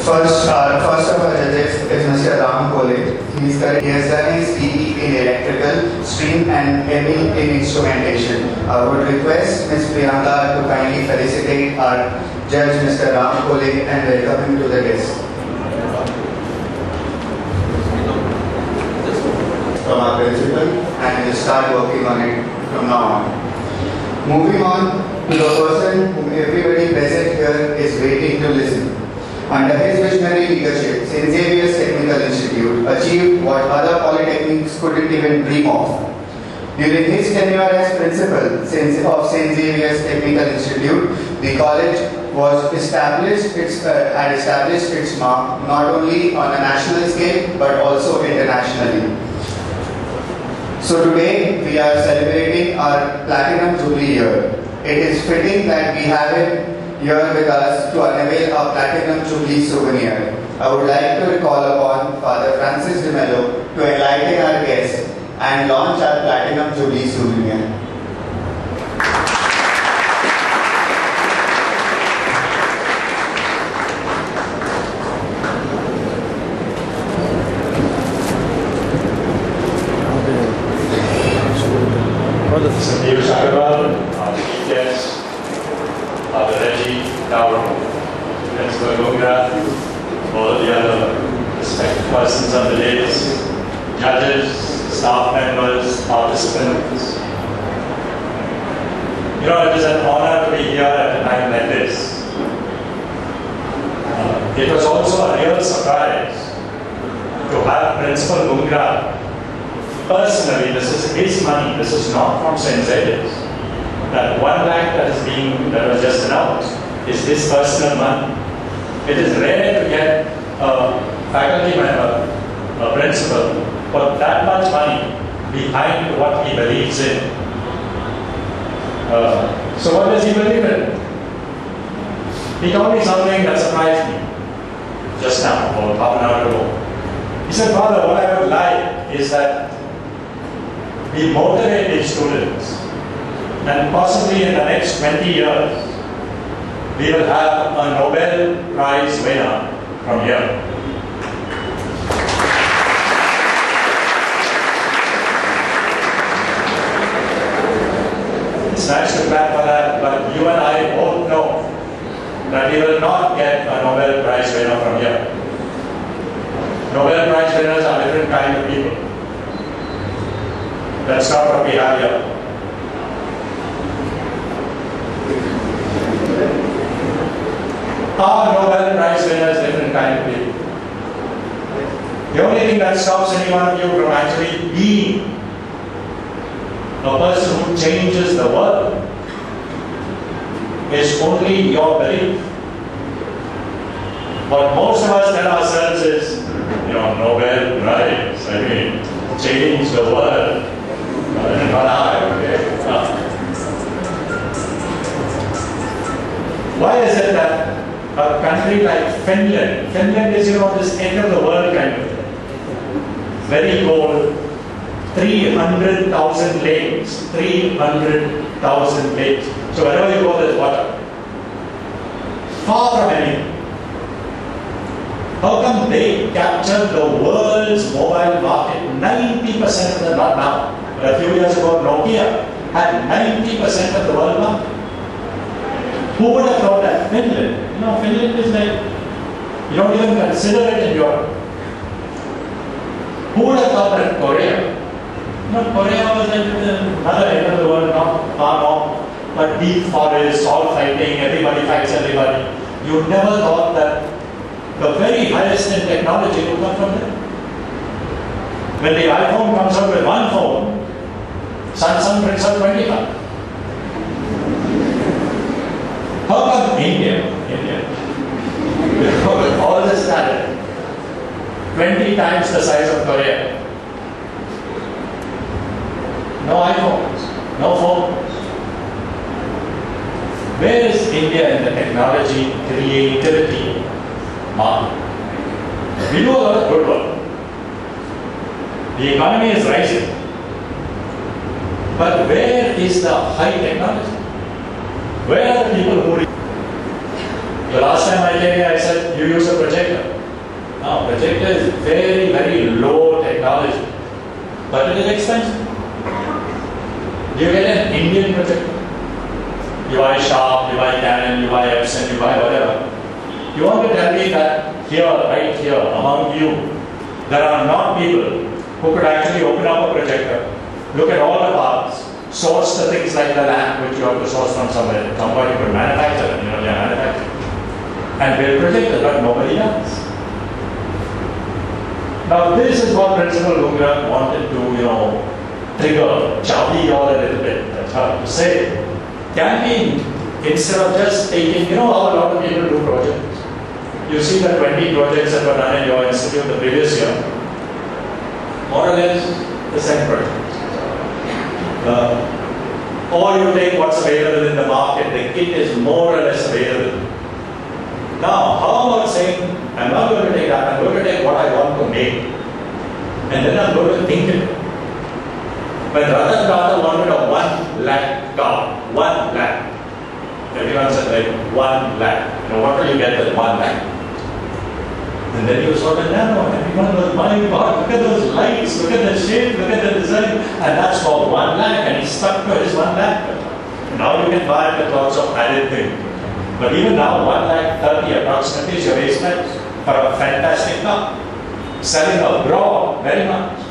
First of our judges is Mr. Ram Kole. He has done his PE in electrical, stream and ME in instrumentation. I would request Ms. Priyanka to kindly felicitate our judge Mr. Ram Kole and welcome him to the desk. From our principal, and we'll start working on it from now on. Moving on to the person whom everybody present here is waiting to listen. Under his visionary leadership, St. Xavier's Technical Institute achieved what other polytechnics couldn't even dream of. During his tenure as principal of St. Xavier's Technical Institute, the college had established its mark not only on a national scale but also internationally. So today we are celebrating our Platinum Jubilee year. It is fitting that we have him here with us to unveil our Platinum Jubilee souvenir. I would like to recall upon Father Francis de Melo to enlighten our guests and launch our Platinum Jubilee souvenir. all the other respected persons on the list, judges, staff members, participants. You know, it is an honor to be here at a time like this. It was also a real surprise to have Principal Bungra personally. This is his money, this is not from St. Xavier's. That 1 lakh that was just announced is his personal money. It is rare to get a faculty member, a principal, put that much money behind what he believes in. So what does he believe in? He told me something that surprised me just now, or half an hour ago. He said, Father, what I would like is that we motivate these students, and possibly in the next 20 years, we will have a Nobel Prize winner from here. It's nice to clap for that, but you and I both know that we will not get a Nobel Prize winner from here. Nobel Prize winners are different kind of people. That's not what we have here. Our Nobel Prize winners, different kind of people. The only thing that stops any one of you from actually being a person who changes the world is only your belief. What most of us tell ourselves is, you know, Nobel Prize, I mean, change the world. Not I, okay? Why is it that a country like Finland is, you know, this end of the world kind of thing. Very cold, 300,000 lakes, 300,000 lakes. So wherever you go, there's water. Far from anything. How come they captured the world's mobile market? 90% of them, not now, but a few years ago, Nokia had 90% of the world market. Who would have thought that? Finland. You know, Finland is like, you don't even consider it in Europe. Who would have thought that Korea? You know, Korea was at another end of the world, not far off, but deep forests, all fighting, everybody fights everybody. You never thought that the very highest in technology would come from there. When the iPhone comes out with one phone, Samsung brings out 25. How come India, with all this talent, 20 times the size of Korea? No iPhones, no phones. Where is India in the technology, creativity market? We do a lot of good work. The economy is rising. But where is the high technology? Where are the people who... The last time I came here, I said, you use a projector. very, very low technology, but it is expensive. You get an Indian projector. You buy Sharp, you buy Canon, you buy Epson, you buy whatever. You want to tell me that here, right here, among you, there are not people who could actually open up a projector, look at all the parts, source the things like the lamp which you have to source from somewhere. Somebody could manufacture it, they are manufacturing, and build projectors, but nobody does. Now this is what Principal Bungra wanted to, trigger, chubby or a little bit, that's hard to say. Can we, instead of just taking, how a lot of people do projects. You see the 20 projects that were done in your institute the previous year, more or less the same project. Or you take what's available in the market, the kit is more or less available. Now, how about saying, I'm not going to take that, I'm going to take what I want to make, and then I'm going to think it. When Ratan Tata wanted a 1 lakh car, 1 lakh, everyone said like 1 lakh. What will you get with 1 lakh? And then he was sort of narrow, and everyone was, my God, look at those lights, look at the shape, look at the design, and that's for 1 lakh, and he stuck to his 1 lakh. Now you can buy it with lots of added things. But even now, 1 lakh 30 approximately is your base price for a fantastic car. Selling abroad very much.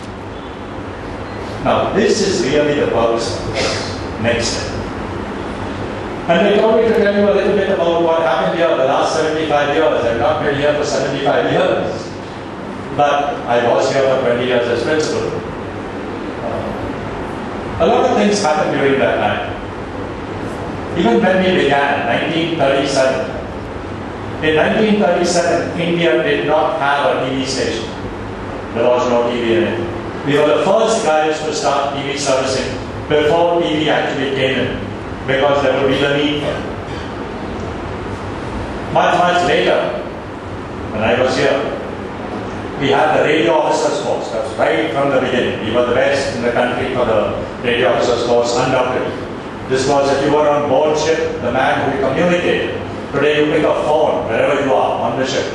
Now, this is really the purpose of this next step. And they told me to tell you a little bit about what happened here the last 75 years. I've not been here for 75 years, but I was here for 20 years as principal. A lot of things happened during that time. Even when we began, 1937. In 1937, India did not have a TV station. There was no TV in it. We were the first guys to start TV servicing before TV actually came in, because there would be the need for it. Much later, when I was here, we had the radio officers course. That was right from the beginning. We were the best in the country for the radio officers course, undoubtedly. This was if you were on board ship, the man who communicated. Today you pick a phone wherever you are on the ship.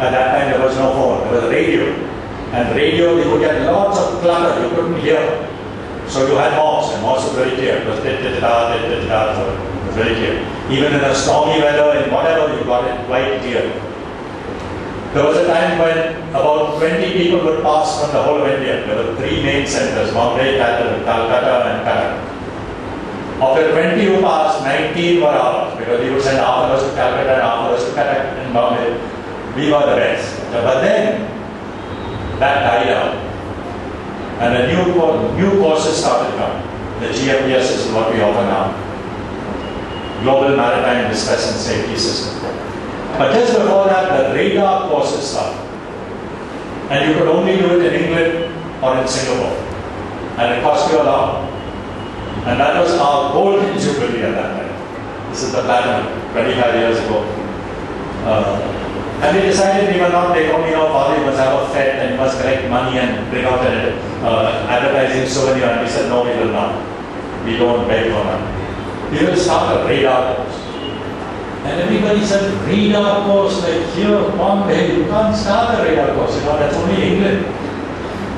At that time there was no phone, there was a radio. And radio, you would get lots of clutter, you couldn't hear. So you had Morse, and Morse was very clear. It was very clear. Even in a stormy weather, in whatever, you got it quite clear. There was a time when about 20 people would pass from the whole of India. There were 3 main centers, Mumbai, Calcutta, and Calcutta. Of the 20 who passed, 19 were ours, because we would send half of us to Calcutta and half of us to Calcutta and Bombay. We were the best. But then, that died out. And the new courses started coming. The GMPS is what we offer now. Global Maritime Distress and Safety System. But just before that, the radar courses started. And you could only do it in England or in Singapore. And it cost you a lot. And that was our golden jubilee at that time. This is the platinum, 25 years ago. And we decided we were not take only our father, you must have a fete and you must collect money and bring out an advertising souvenir. And we said, no, we will not. We don't beg for money. We will start a radar course. And everybody said, radar course, like here, Bombay, you can't start a radar course, that's only England.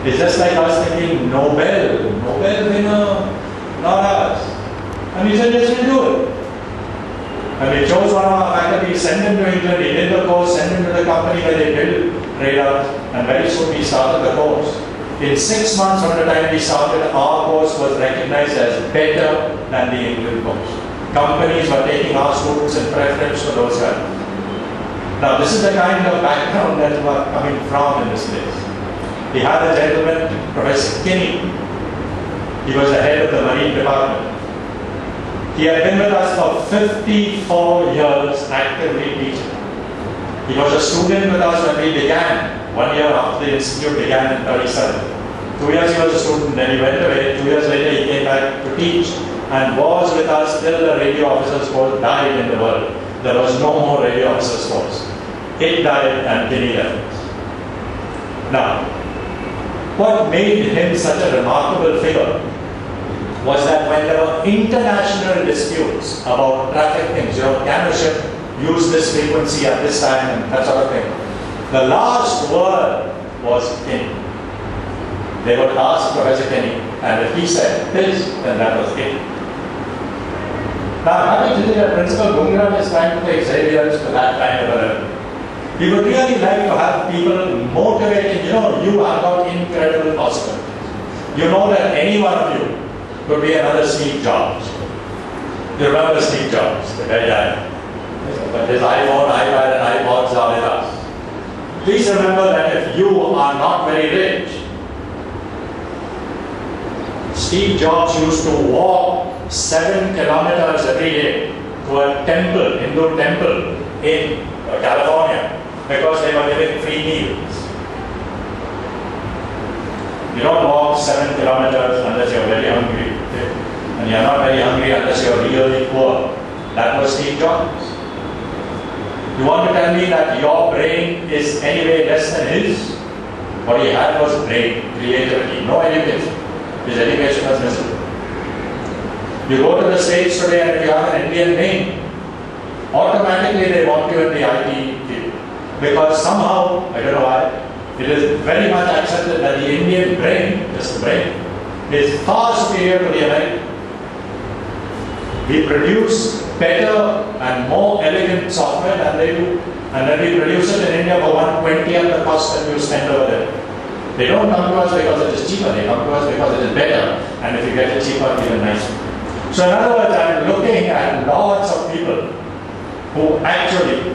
It's just like us thinking, Nobel winner, not us. And we said, yes, we'll do it. And we chose one of our faculty, sent him to England, he did the course, sent him to the company where they built radar, and very soon we started the course. In 6 months from the time we started, our course was recognized as better than the England course. Companies were taking our students in preference for those guys. Now this is the kind of background that we are coming from in this place. We had a gentleman, Professor Kinney. He was the head of the Marine Department. He had been with us for 54 years actively teaching. He was a student with us when we began, 1 year after the institute began in 37. 2 years he was a student, then he went away. 2 years later he came back to teach and was with us till the radio officers course died in the world. There was no more radio officers course. It died and Kinney left. Now, what made him such a remarkable figure was that when there were international disputes about traffic things, can a ship use this frequency at this time and that sort of thing, the last word was Kenny. They would ask Professor Kenny, and if he said this, then that was it. Now, having to do that, Principal Bungra is trying to take Xavier to that kind of a level. We would really like to have people motivating, you have got incredible possibilities. You know that any one of you could be another Steve Jobs. You remember Steve Jobs, the guy. But his iPhone, iPad, and iPods are with us. Please remember that if you are not very rich, Steve Jobs used to walk 7 kilometers every day to a temple, Hindu temple in California, because they were giving free meals. You don't walk 7 kilometers unless you're very hungry. And you're not very hungry unless you're really poor. That was Steve Jobs. You want to tell me that your brain is anyway less than his? What he had was brain, creativity, no education. His education was miserable. You go to the States today and if you have an Indian name, automatically they want you in the IT field. Because somehow, I don't know why, it is very much accepted that the Indian brain, just the brain, is far superior to the American. We produce better and more elegant software than they do. And then we produce it in India for 1/20th the cost that you spend over there. They don't come to us because it is cheaper, they come to us because it is better. And if you get it cheaper, even nicer. So in other words, I'm looking at lots of people who actually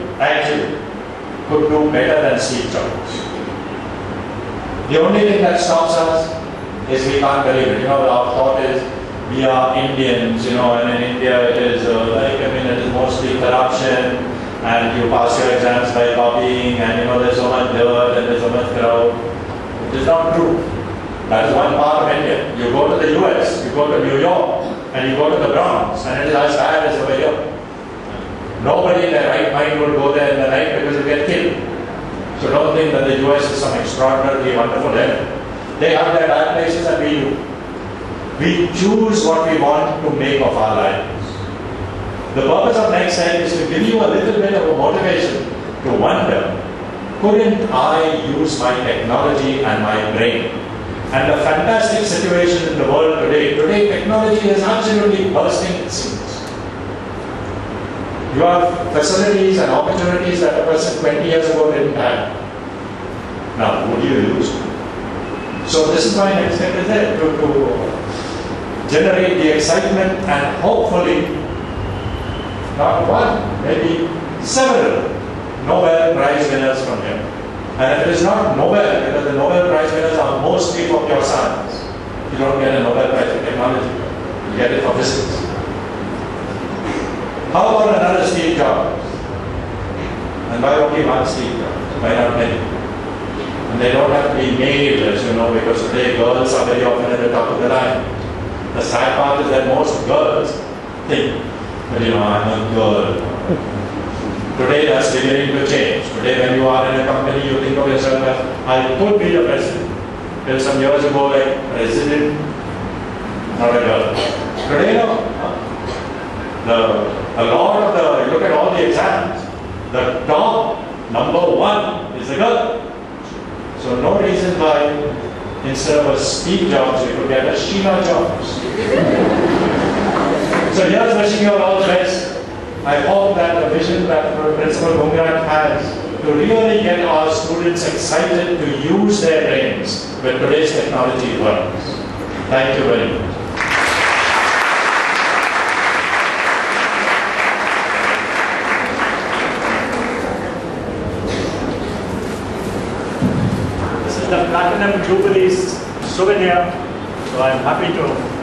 could do better than Steve Jobs. The only thing that stops us is we can't believe it. Our thought is we are Indians, and in India it is it is mostly corruption, and you pass your exams by copying, and there's so much dirt and there's so much crowd. It is not true. That is one part of India. You go to the US, you go to New York, and you go to the Bronx, and it is as bad as over here. Nobody in their right mind would go there in the night because you get killed. So don't think that the US is some extraordinarily wonderful land. They have their bad places and we do. We choose what we want to make of our lives. The purpose of NEXTECH is to give you a little bit of a motivation to wonder, couldn't I use my technology and my brain? And the fantastic situation in the world today, technology is absolutely bursting its seams. You have facilities and opportunities that a person 20 years ago didn't have. Now, what do you use? So this is why NEXTECH is there, to generate the excitement and hopefully, not one, maybe several Nobel Prize winners from here. And if it is not Nobel, because the Nobel Prize winners are mostly for pure science. You don't get a Nobel Prize for technology, you get it for physics. How about another Steve Jobs? And why only one Steve Jobs? Why not many? And they don't have to be male, as you know, because today girls are very often at the top of the line. The sad part is that most girls think, but I'm a girl. Today that's beginning to change. Today when you are in a company, you think of yourself as, I could be the president. Till some years ago, like, president, not a girl. Today, a lot of you look at all the exams, the top number 1 is a girl. So no reason why instead of a Steve Jobs, you could get a Sheila Jobs. So here's wishing you all the best. I hope that the vision that Principal Bungra has to really get our students excited to use their brains when today's technology works. Thank you very much. This is the Platinum Jubilee souvenir, so I'm happy to